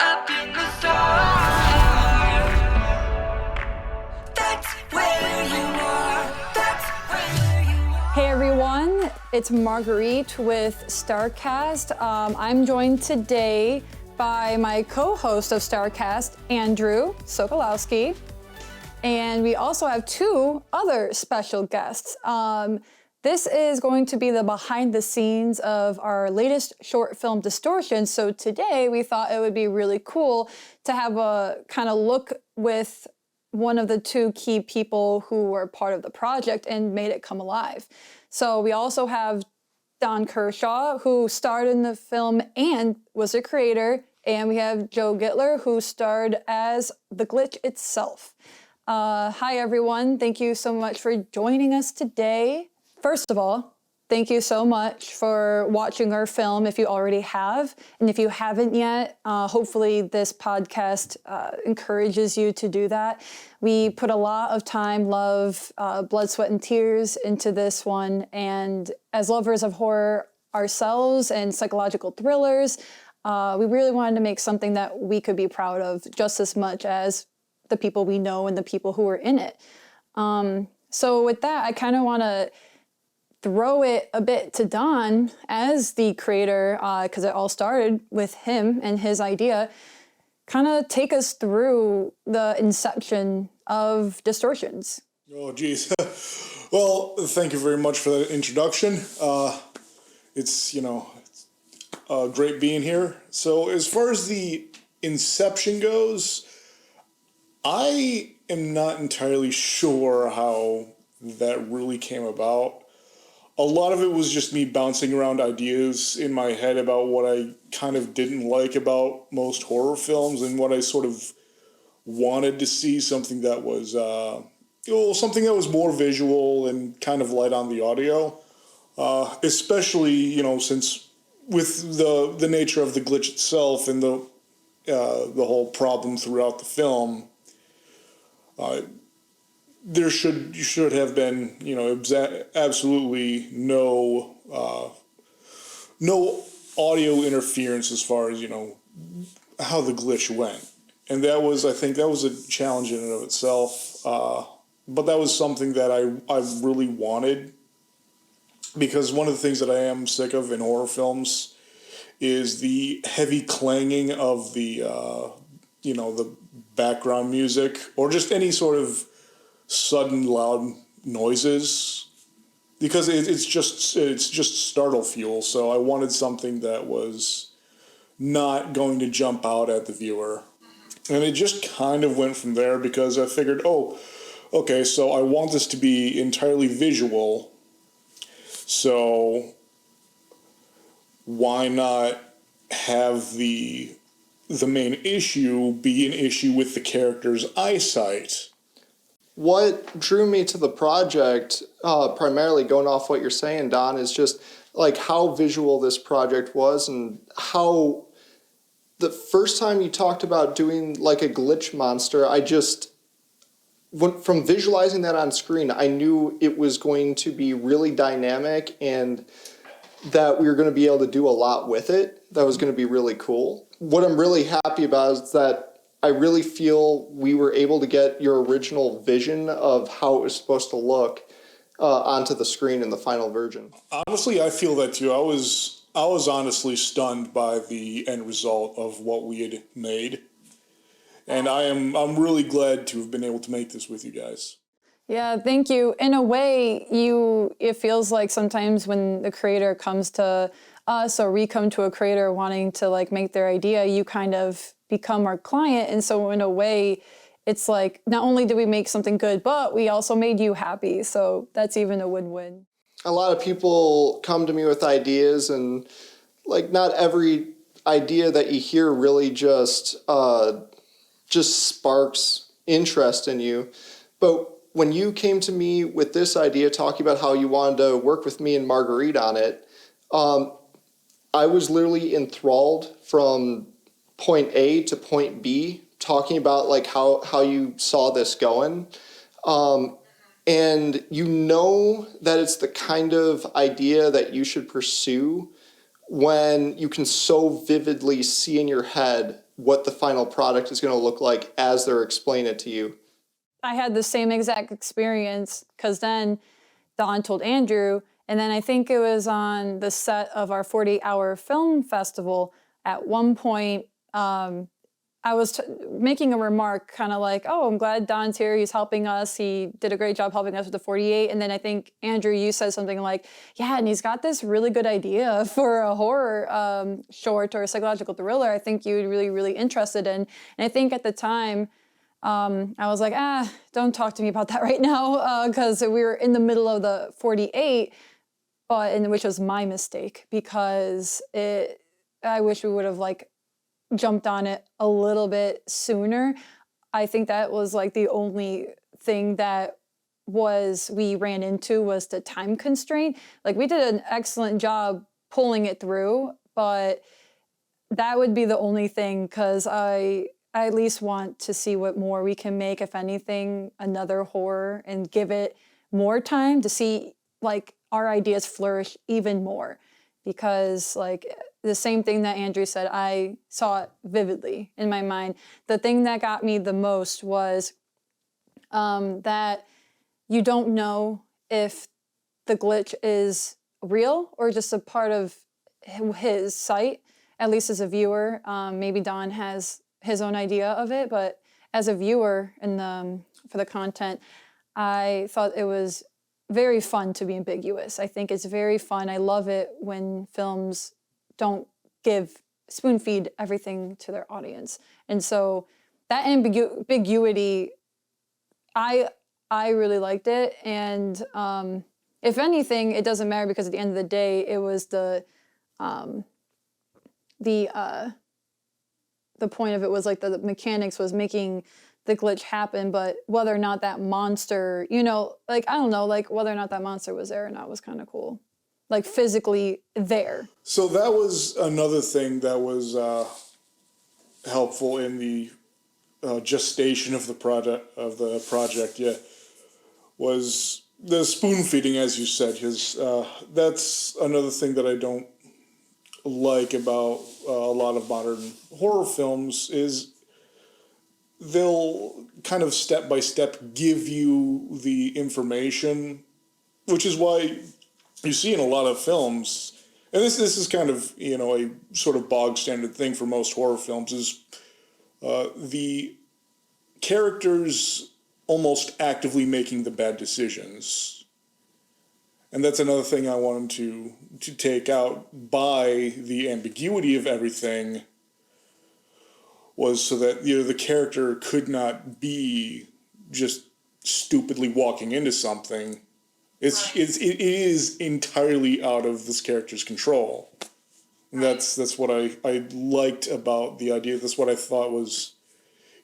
up in the stars. That's where you are. That's where you are. Hey everyone, it's Marguerite with StarCast. I'm joined today by my co-host of StarCast, Andrew Sokolowski. And we also have two other special guests. This is going to be the behind the scenes of our latest short film, Distortions. So today we thought it would be really cool to have a kind of look with one of the two key people who were part of the project and made it come alive. So we also have Don Kershaw, who starred in the film and was a creator. And we have Joe Gittler, who starred as the glitch itself. Hi, everyone. Thank you so much for joining us today. First of all, thank you so much for watching our film if you already have. And if you haven't yet, hopefully this podcast encourages you to do that. We put a lot of time, love, blood, sweat, and tears into this one. And as lovers of horror ourselves and psychological thrillers, we really wanted to make something that we could be proud of just as much as the people we know and the people who are in it. So with that, I kind of want to throw it a bit to Don as the creator, because it all started with him and his idea. Kind of take us through the inception of Distortions. Oh, geez. Well, thank you very much for that introduction. It's great being here. So as far as the inception goes, I am not entirely sure how that really came about. A lot of it was just me bouncing around ideas in my head about what I kind of didn't like about most horror films and what I sort of wanted to see, something that was something that was more visual and kind of light on the audio. Especially, since with the nature of the glitch itself and the whole problem throughout the film, there should have been, absolutely no audio interference as far as, how the glitch went. And I think that was a challenge in and of itself. But that was something that I really wanted, because one of the things that I am sick of in horror films is the heavy clanging of the background music, or just any sort of sudden loud noises, because it's just startle fuel. So I wanted something that was not going to jump out at the viewer, and it just kind of went from there, because I figured, okay, so I want this to be entirely visual, so why not have the main issue be an issue with the character's eyesight? What drew me to the project, primarily going off what you're saying, Don, is just like how visual this project was, and how the first time you talked about doing like a glitch monster, from visualizing that on screen, I knew it was going to be really dynamic and that we were going to be able to do a lot with it. That was going to be really cool. What I'm really happy about is that I really feel we were able to get your original vision of how it was supposed to look onto the screen in the final version. Honestly, I feel that too. I was honestly stunned by the end result of what we had made, and I'm really glad to have been able to make this with you guys. Yeah, thank you. In a way, it feels like sometimes when the creator comes to us, or we come to a creator wanting to like make their idea, you kind of become our client. And so in a way, it's like, not only did we make something good, but we also made you happy. So that's even a win-win. A lot of people come to me with ideas, and like not every idea that you hear really just sparks interest in you. But when you came to me with this idea, talking about how you wanted to work with me and Marguerite on it, I was literally enthralled from point A to point B, talking about like how you saw this going. And you know that it's the kind of idea that you should pursue when you can so vividly see in your head what the final product is going to look like as they're explaining it to you. I had the same exact experience because then Don told Andrew, and then I think it was on the set of our 40-hour film festival. At one point, I was making a remark kind of like, oh, I'm glad Don's here. He's helping us. He did a great job helping us with the 48. And then I think, Andrew, you said something like, yeah, and he's got this really good idea for a horror short or a psychological thriller I think you'd really interested in. And I think at the time, I was like, don't talk to me about that right now, because we were in the middle of the 48, which was my mistake, because I wish we would have jumped on it a little bit sooner. I think that was the only thing that we ran into was the time constraint. We did an excellent job pulling it through, but that would be the only thing, because I at least want to see what more we can make, if anything, another horror, and give it more time to see our ideas flourish even more. Because the same thing that Andrew said, I saw it vividly in my mind. The thing that got me the most was that you don't know if the glitch is real or just a part of his sight, at least as a viewer. Maybe Don has his own idea of it, but as a viewer for the content, I thought it was very fun to be ambiguous. I think it's very fun. I love it when films don't spoon feed everything to their audience. And so that ambiguity, I really liked it. And if anything, it doesn't matter, because at the end of the day, it was the point of it was the mechanics was making the glitch happen, but whether or not that monster, I don't know, whether or not that monster was there or not was kind of cool. Physically there. So that was another thing that was helpful in the gestation of the project. Yeah, was the spoon feeding, as you said, because that's another thing that I don't like about a lot of modern horror films is they'll kind of step by step give you the information, which is why you see in a lot of films, and this is kind of a sort of bog standard thing for most horror films, is the characters almost actively making the bad decisions. And that's another thing I wanted to take out by the ambiguity of everything, was so that the character could not be just stupidly walking into something. It is entirely out of this character's control. And that's what I liked about the idea. That's what I thought was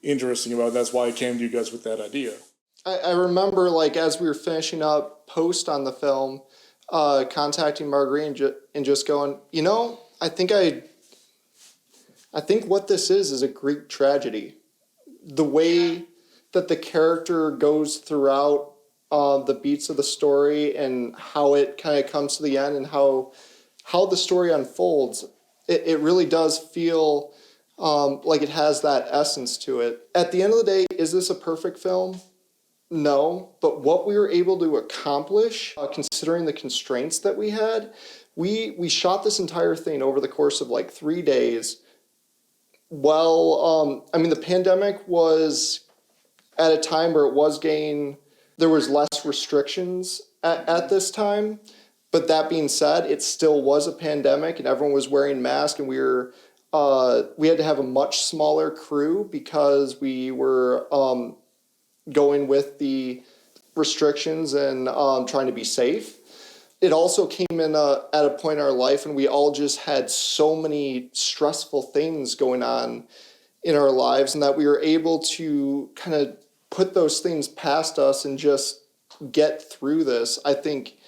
interesting about it. That's why I came to you guys with that idea. I remember, as we were finishing up post on the film, contacting Marguerite and just going, I think what this is a Greek tragedy. The way that the character goes throughout the beats of the story and how it kind of comes to the end and how the story unfolds, it really does feel like it has that essence to it. At the end of the day, is this a perfect film? No, but what we were able to accomplish, considering the constraints that we had, we shot this entire thing over the course of 3 days. Well, the pandemic was at a time where there was less restrictions at this time. But that being said, it still was a pandemic and everyone was wearing masks, and we had to have a much smaller crew because we were going with the restrictions and trying to be safe. It also came in at a point in our life, and we all just had so many stressful things going on in our lives, and that we were able to kind of put those things past us and just get through this, I think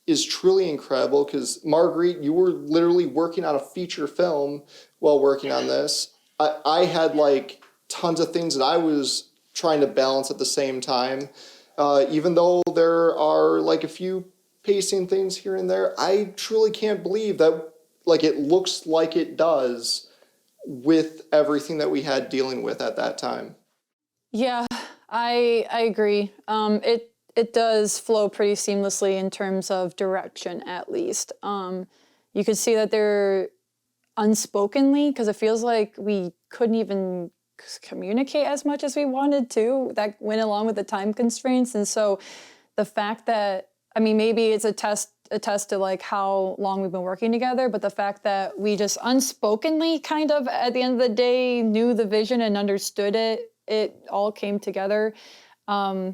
is truly incredible. Because Marguerite, you were literally working on a feature film while working on this. I had tons of things that I was trying to balance at the same time. Even though there are a few pacing things here and there, I truly can't believe that it looks like it does with everything that we had dealing with at that time. Yeah, I agree. It does flow pretty seamlessly in terms of direction, at least. You could see that they're unspokenly, because it feels like we couldn't even communicate as much as we wanted to. That went along with the time constraints, and so the fact that, I mean, maybe it's a test to like how long we've been working together, but the fact that we just unspokenly kind of at the end of the day knew the vision and understood it, it all came together. I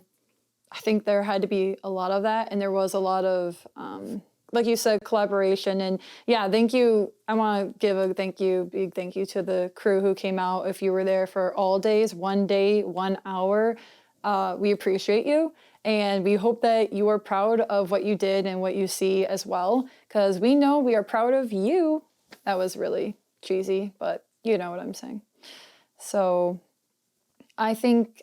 think there had to be a lot of that, and there was a lot of, like you said, collaboration. And yeah, thank you. I want to give a big thank you to the crew who came out. If you were there for all days, 1 day, 1 hour, we appreciate you. And we hope that you are proud of what you did and what you see as well, because we know we are proud of you. That was really cheesy, but you know what I'm saying. So I think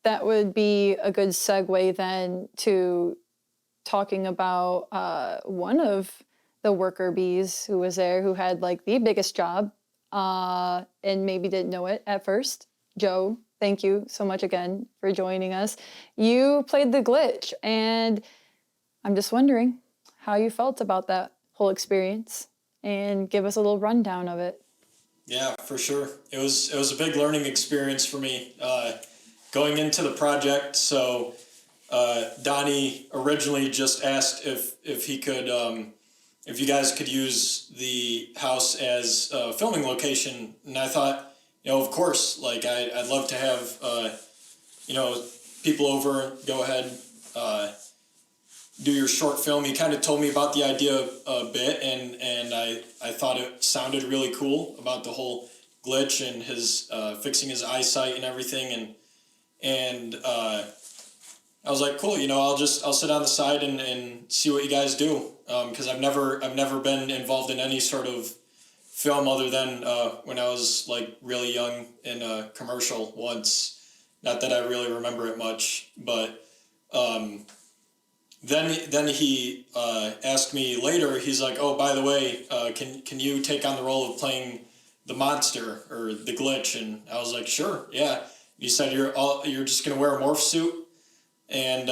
that would be a good segue then to talking about one of the worker bees who was there, who had like the biggest job and maybe didn't know it at first. Joe, thank you so much again for joining us. You played the glitch, and I'm just wondering how you felt about that whole experience, and give us a little rundown of it. Yeah, for sure. It was a big learning experience for me going into the project. So Donnie originally just asked if he could, if you guys could use the house as a filming location, and I thought, you know, of course, like I'd love to have, you know, people over, go ahead, do your short film. He kind of told me about the idea a bit, and I thought it sounded really cool about the whole glitch and his fixing his eyesight and everything, and I was like, cool, you know, I'll sit on the side and see what you guys do, because I've never been involved in any sort of film other than when I was like really young in a commercial once. Not that I really remember it much, but then he asked me later. He's like, oh, by the way, can you take on the role of playing the monster or the glitch? And I was like, sure, yeah. He said you're just gonna wear a morph suit and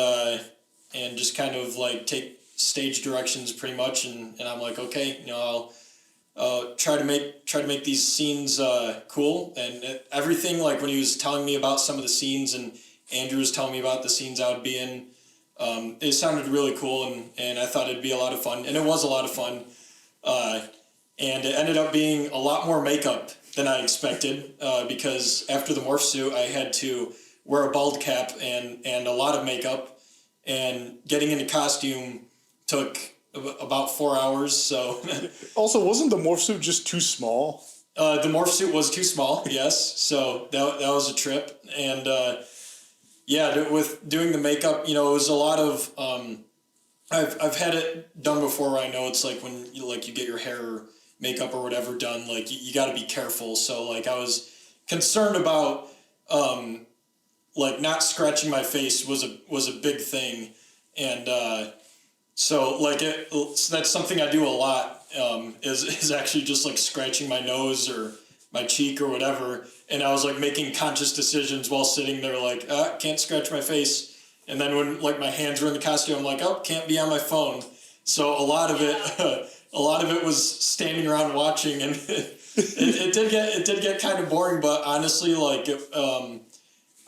just kind of like take stage directions pretty much, and I'm like, okay, you know, I'll try to make these scenes cool, and everything, like when he was telling me about some of the scenes and Andrew was telling me about the scenes I would be in, it sounded really cool, and I thought it'd be a lot of fun, and it was a lot of fun, and it ended up being a lot more makeup than I expected, because after the morph suit I had to wear a bald cap and a lot of makeup, and getting into costume took about 4 hours. So Also, wasn't the morph suit just too small? the morph suit was too small, yes. So that was a trip, and yeah, with doing the makeup, you know, it was a lot of I've had it done before. I know it's like when you get your hair or makeup or whatever done, like you got to be careful. So like I was concerned about like not scratching my face was a big thing, and so like that's something I do a lot, is actually just like scratching my nose or my cheek or whatever, and I was like making conscious decisions while sitting there, like can't scratch my face, and then when like my hands were in the costume, I'm like, oh, can't be on my phone. So a lot of it was standing around watching, and it did get kind of boring, but honestly, like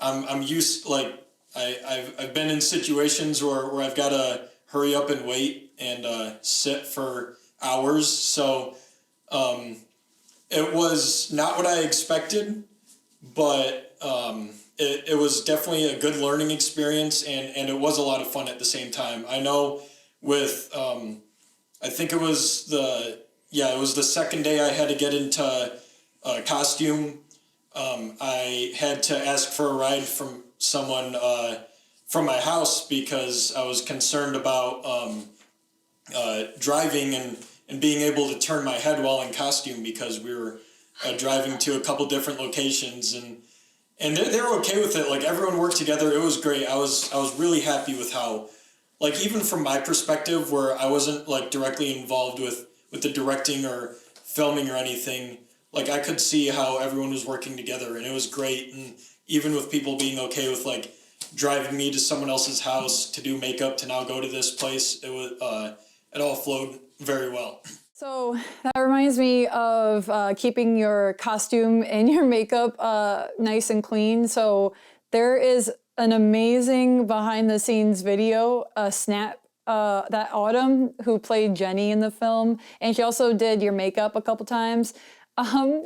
I'm used, like I've been in situations where I've got to hurry up and wait and sit for hours. So it was not what I expected, but it was definitely a good learning experience, and it was a lot of fun at the same time. I know with I think it was the second day I had to get into costume. I had to ask for a ride from someone from my house because I was concerned about driving and being able to turn my head while in costume, because we were driving to a couple different locations, and they were okay with it. Like everyone worked together. It was great. I was really happy with how, like, even from my perspective, where I wasn't like directly involved with the directing or filming or anything, like I could see how everyone was working together, and it was great. And even with people being okay with like driving me to someone else's house to do makeup to now go to this place, it all flowed very well. So that reminds me of keeping your costume and your makeup nice and clean. So there is an amazing behind the scenes video, snap, that Autumn, who played Jenny in the film, and she also did your makeup a couple times.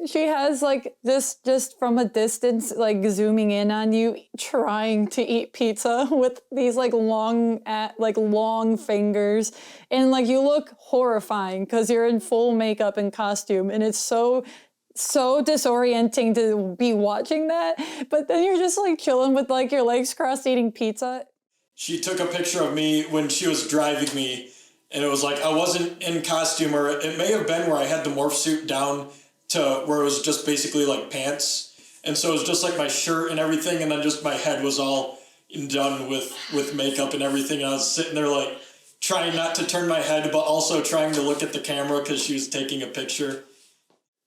She has like this just from a distance, like zooming in on you, trying to eat pizza with these like long fingers, and like you look horrifying because you're in full makeup and costume, and it's so disorienting to be watching that. But then you're just like chilling with like your legs crossed eating pizza. She took a picture of me when she was driving me, and it was like I wasn't in costume, or it may have been where I had the morph suit down to where it was just basically like pants, and so it was just like my shirt and everything, and then just my head was all done with makeup and everything, and I was sitting there like trying not to turn my head but also trying to look at the camera because she was taking a picture.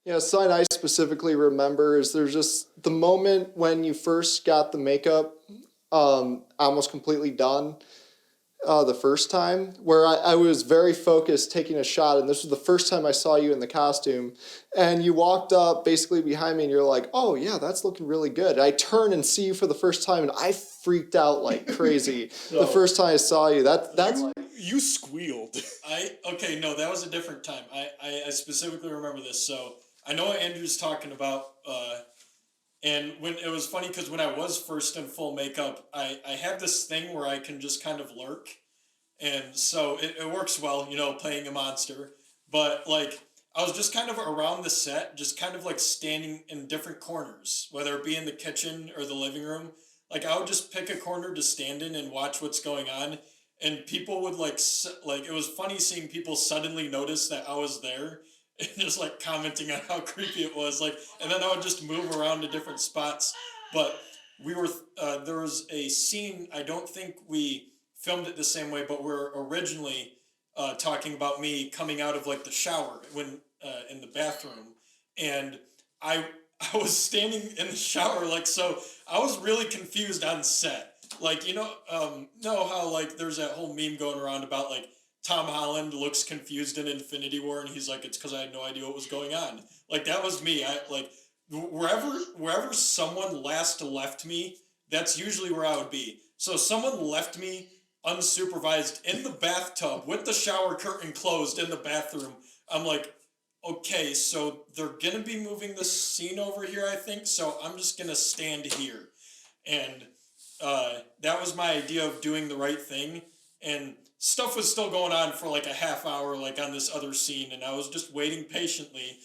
Yeah, something I specifically remember is there's just the moment when you first got the makeup almost completely done the first time, where I was very focused taking a shot, and this was the first time I saw you in the costume, and you walked up basically behind me and you're like, oh yeah, that's looking really good. And I turn and see you for the first time and I freaked out like crazy the first time I saw you. That's You squealed. No, that was a different time. I specifically remember this, so I know what Andrew's talking about, and when it was funny because when I was first in full makeup, I have this thing where I can just kind of lurk, and so it works well, playing a monster. But like I was just kind of around the set, just kind of like standing in different corners, whether it be in the kitchen or the living room. Like I would just pick a corner to stand in and watch what's going on, and people would like it was funny seeing people suddenly notice that I was there and just like commenting on how creepy it was, like, and then I would just move around to different spots. But we were there was a scene, I don't think we filmed it the same way, but we're originally talking about me coming out of like the shower when in the bathroom, and I was standing in the shower, like, so I was really confused on set, like, know how like there's that whole meme going around about like Tom Holland looks confused in Infinity War, and he's like, it's because I had no idea what was going on. Like, that was me. I like wherever someone last left me, that's usually where I would be. So someone left me unsupervised in the bathtub with the shower curtain closed in the bathroom. I'm like, okay, so they're gonna be moving the scene over here, I think. So I'm just gonna stand here, and that was my idea of doing the right thing. And stuff was still going on for like a half hour, like on this other scene, and I was just waiting patiently.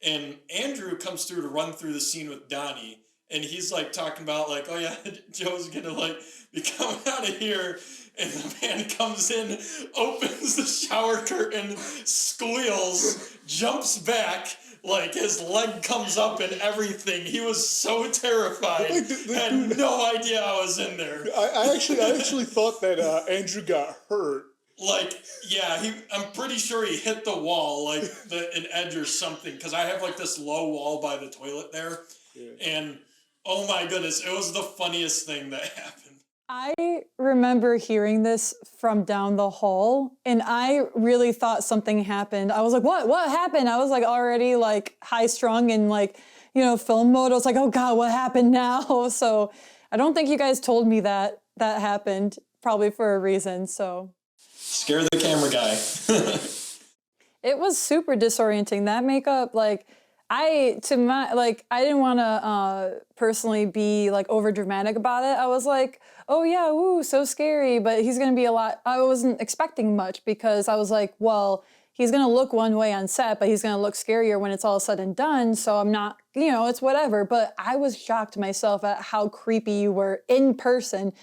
And Andrew comes through to run through the scene with Donnie, and he's like talking about like, oh yeah, Joe's gonna like be coming out of here, and the man comes in, opens the shower curtain, squeals, jumps back, like his leg comes up and everything. He was so terrified. Had no idea I was in there. I actually thought that Andrew got hurt. Like, yeah, I'm pretty sure he hit the wall, like an edge or something, because I have like this low wall by the toilet there. Yeah. And oh my goodness, it was the funniest thing that happened. I remember hearing this from down the hall, and I really thought something happened. I was like, what happened? I was like already like high strung and like, film mode. I was like, oh God, what happened now? So I don't think you guys told me that happened, probably for a reason. So scare the camera guy. It was super disorienting. That makeup, like, I didn't want to personally be like over dramatic about it. I was like, oh yeah, woo, so scary, but he's gonna be a lot. I wasn't expecting much because I was like, well, he's gonna look one way on set, but he's gonna look scarier when it's all said and done. So I'm not, it's whatever. But I was shocked myself at how creepy you were in person,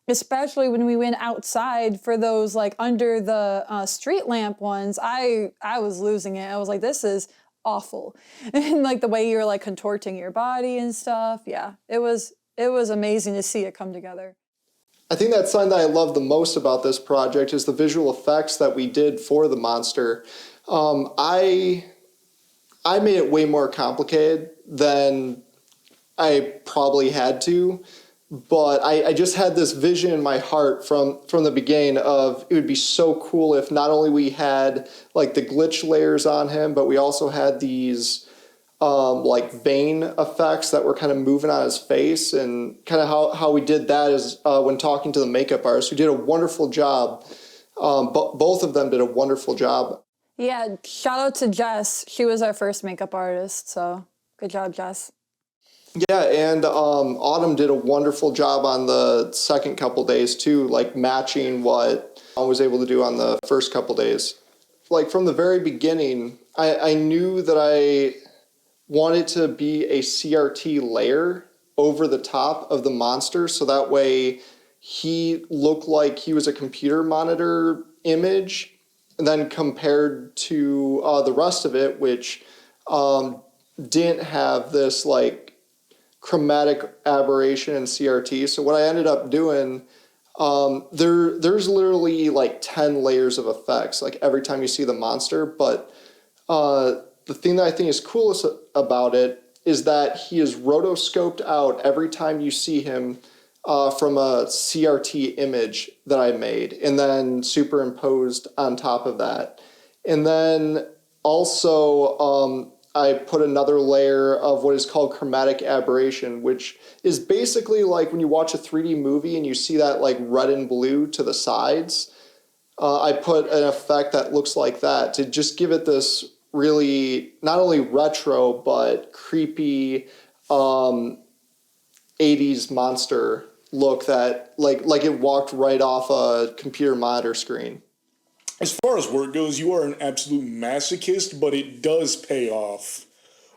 especially when we went outside for those like under the street lamp ones. I was losing it. I was like, this is awful. And like the way you're like contorting your body and stuff. Yeah, it was amazing to see it come together. I think that's something that I love the most about this project is the visual effects that we did for the monster. I I made it way more complicated than I probably had to. But I just had this vision in my heart from the beginning of it would be so cool if not only we had like the glitch layers on him, but we also had these like vein effects that were kind of moving on his face. And kind of how we did that is when talking to the makeup artist, who did a wonderful job. Both of them did a wonderful job. Yeah, shout out to Jess. She was our first makeup artist, so good job, Jess. Yeah, and Autumn did a wonderful job on the second couple days too, like matching what I was able to do on the first couple days. Like from the very beginning, I knew that I wanted to be a CRT layer over the top of the monster, so that way he looked like he was a computer monitor image, and then compared to the rest of it, which didn't have this like chromatic aberration in CRT. So what I ended up doing, there's literally like 10 layers of effects, like every time you see the monster. But the thing that I think is coolest about it is that he is rotoscoped out every time you see him from a CRT image that I made and then superimposed on top of that. And then also I put another layer of what is called chromatic aberration, which is basically like when you watch a 3D movie and you see that like red and blue to the sides. I put an effect that looks like that to just give it this really not only retro but creepy 80s monster look that like it walked right off a computer monitor screen. As far as work goes, you are an absolute masochist, but it does pay off.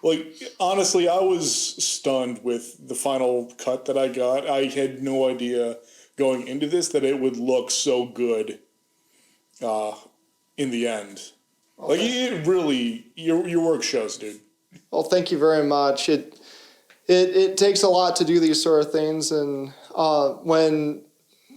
Like, honestly, I was stunned with the final cut that I got. I had no idea going into this that it would look so good in the end. Like, it really, your work shows, dude. Well, thank you very much. It takes a lot to do these sort of things, and when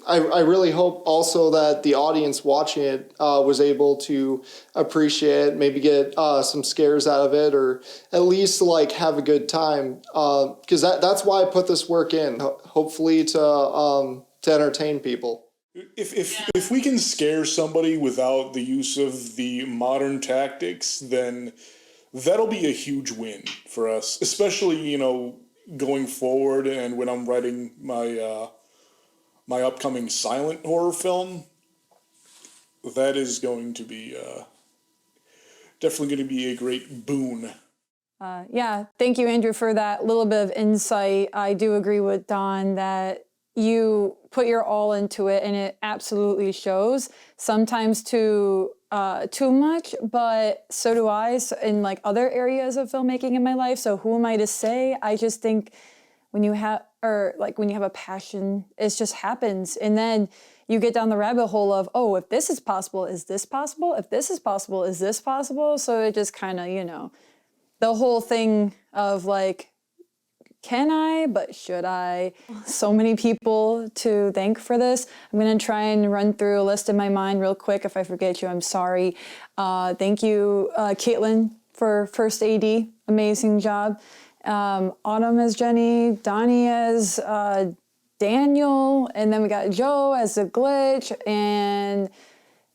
I really hope also that the audience watching it was able to appreciate it, maybe get some scares out of it, or at least like have a good time. Because that's why I put this work in, hopefully to entertain people. If we can scare somebody without the use of the modern tactics, then that'll be a huge win for us, especially, going forward and when I'm writing my upcoming silent horror film. That is going to be definitely going to be a great boon. Yeah, thank you, Andrew, for that little bit of insight. I do agree with Don that you put your all into it, and it absolutely shows. Sometimes too much, but so do I in like other areas of filmmaking in my life. So who am I to say? I just think when you have a passion, it just happens, and then you get down the rabbit hole of, oh, if this is possible, is this possible? If this is possible, is this possible? So it just kind of, the whole thing of like, can I, but should I? So many people to thank for this. I'm going to try and run through a list in my mind real quick. If I forget you, I'm sorry. Thank you, Caitlin, for first AD. Amazing job. Autumn as Jenny, Donnie as Daniel, and then we got Joe as a glitch, and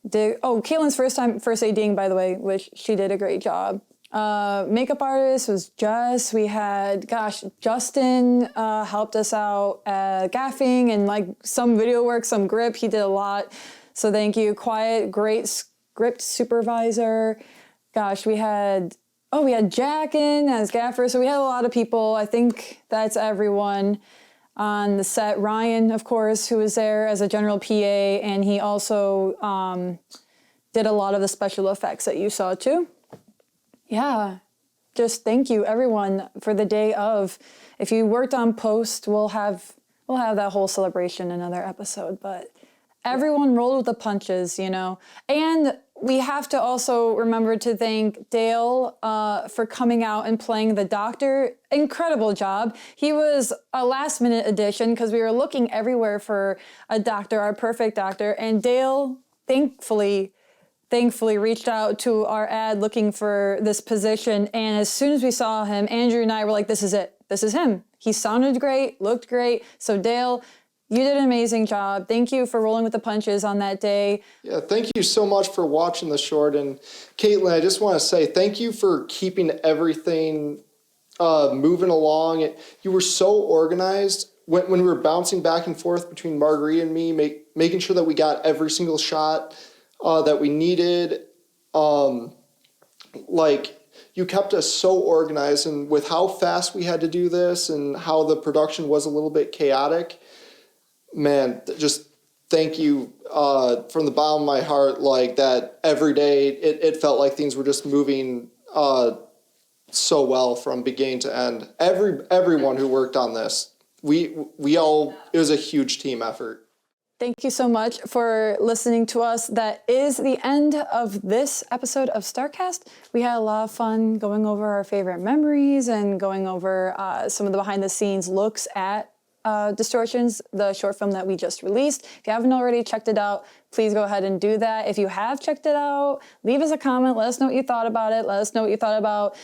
Caitlin's first ADing, by the way, which she did a great job. Makeup artist was Jess. We had, Justin helped us out gaffing and like some video work, some grip. He did a lot. So thank you. Quiet, great script supervisor. We had Jack in as gaffer. So we had a lot of people. I think that's everyone on the set. Ryan, of course, who was there as a general PA, and he also did a lot of the special effects that you saw too. Yeah, just thank you everyone for the day of. If you worked on post, we'll have that whole celebration in another episode, but everyone rolled with the punches, And we have to also remember to thank Dale for coming out and playing the doctor. Incredible job. He was a last minute addition because we were looking everywhere for a doctor, our perfect doctor, and Dale thankfully thankfully reached out to our ad looking for this position. And as soon as we saw him, Andrew and I were like, this is it. This is him. He sounded great, looked great. So Dale, you did an amazing job. Thank you for rolling with the punches on that day. Yeah, thank you so much for watching the short. And Caitlin, I just want to say thank you for keeping everything moving along. You were so organized when we were bouncing back and forth between Marguerite and me, making sure that we got every single shot that we needed. You kept us so organized, and with how fast we had to do this and how the production was a little bit chaotic, man, just thank you from the bottom of my heart. Like that every day, it felt like things were just moving so well from beginning to end. Everyone who worked on this, it was a huge team effort. Thank you so much for listening to us. That is the end of this episode of StarCast. We had a lot of fun going over our favorite memories and going over some of the behind the scenes looks at Distortions, the short film that we just released. If you haven't already checked it out, please go ahead and do that. If you have checked it out, leave us a comment. Let us know what you thought about it. Let us know what you thought about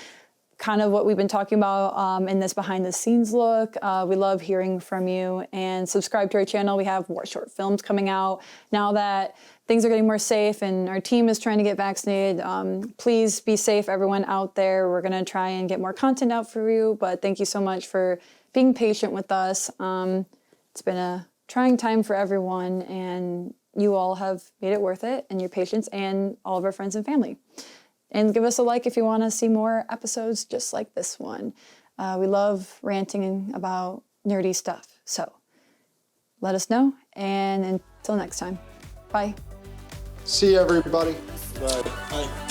kind of what we've been talking about in this behind the scenes look. We love hearing from you, and subscribe to our channel. We have more short films coming out now that things are getting more safe and our team is trying to get vaccinated. Please be safe, everyone out there. We're gonna try and get more content out for you, but thank you so much for being patient with us. It's been a trying time for everyone, and you all have made it worth it, and your patience, and all of our friends and family. And give us a like if you want to see more episodes just like this one. We love ranting about nerdy stuff. So let us know. And until next time, bye. See you, everybody. Bye. Bye.